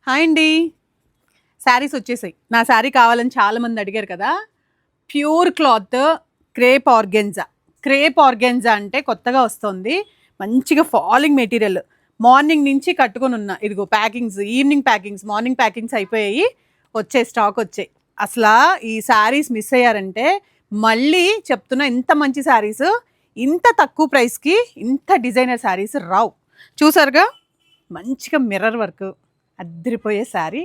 Hi అండి. శారీస్ వచ్చేసాయి. నా శారీ కావాలని చాలామంది అడిగారు కదా. Pure cloth crepe organza. Crepe organza అంటే కొత్తగా వస్తుంది. మంచిగా ఫాలింగ్ మెటీరియల్. మార్నింగ్ నుంచి కట్టుకొని ఉన్నా. ఇదిగో packings, evening packings, morning packings అయిపోయాయి. స్టాక్ వచ్చాయి. అసలు ఈ శారీస్ మిస్ అయ్యారంటే మళ్ళీ చెప్తున్నా, ఇంత మంచి శారీస్ ఇంత తక్కువ ప్రైస్కి ఇంత డిజైనర్ శారీస్ రావు. చూసారుగా, మంచిగా మిర్రర్ వర్క్, అద్దరిపోయే శారీ,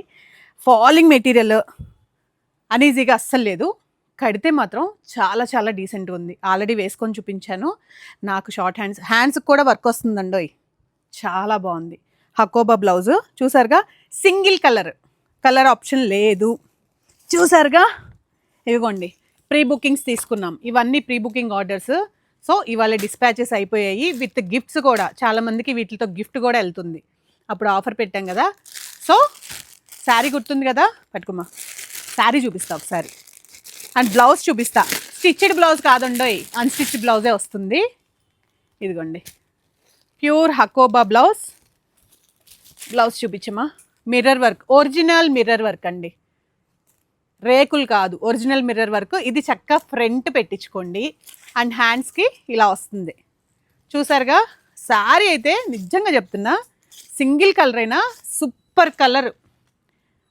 ఫాలింగ్ మెటీరియల్, అనీజీగా అస్సలు లేదు. కడితే మాత్రం చాలా చాలా డీసెంట్గా ఉంది. ఆల్రెడీ వేసుకొని చూపించాను. నాకు షార్ట్ హ్యాండ్స్కి కూడా వర్క్ వస్తుందండోయ్, చాలా బాగుంది. హకోబా బ్లౌజు చూసారుగా, సింగిల్ కలర్ ఆప్షన్ లేదు. చూసారుగా, ఇదిగోండి ప్రీ బుకింగ్స్ తీసుకున్నాం. ఇవన్నీ ప్రీ బుకింగ్ ఆర్డర్స్. సో ఇవాళ డిస్పాచెస్ అయిపోయాయి విత్ గిఫ్ట్స్ కూడా. చాలామందికి వీటితో గిఫ్ట్ కూడా వెళ్తుంది. అప్పుడు ఆఫర్ పెట్టాం కదా. సో శారీ గుర్తుంది కదా, పట్టుకోమా. శారీ చూపిస్తా ఒకసారి, అండ్ బ్లౌజ్ చూపిస్తా. స్టిచ్డ్ బ్లౌజ్ కాదండోయ్, అన్స్టిచ్డ్ బ్లౌజే వస్తుంది. ఇదిగోండి ప్యూర్ హకోబా బ్లౌజ్ చూపించమా. Mirror work, original mirror work అండి, రేకులు కాదు, ఒరిజినల్ మిర్రర్ వర్క్. ఇది చక్కగా ఫ్రంట్ పెట్టించుకోండి. అండ్ హ్యాండ్స్కి ఇలా వస్తుంది. చూసారుగా, శారీ అయితే నిజంగా చెప్తున్నా, సింగిల్ కలర్ అయినా సూపర్ కలర్.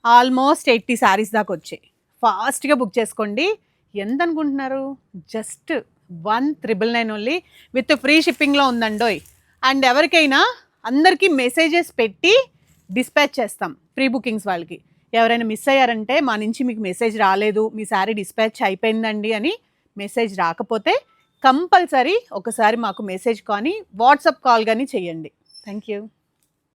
ఆల్మోస్ట్ 80 శారీస్ దాకా వచ్చాయి. ఫాస్ట్గా బుక్ చేసుకోండి. ఎంత అనుకుంటున్నారు? జస్ట్ 1,999 ఓన్లీ, విత్ ఫ్రీ షిప్పింగ్లో ఉందండోయ్. అండ్ ఎవరికైనా అందరికీ మెసేజెస్ పెట్టి డిస్పాచ్ చేస్తాం ప్రీ బుకింగ్స్ వాళ్ళకి. ఎవరైనా మిస్ అయ్యారంటే మా నుంచి మీకు మెసేజ్ రాలేదు, మీ శారీ డిస్పాచ్ అయిపోయిందండి అని మెసేజ్ రాకపోతే కంపల్సరీ ఒకసారి మాకు మెసేజ్ కానీ వాట్సాప్ కాల్ కానీ చేయండి. Thank you.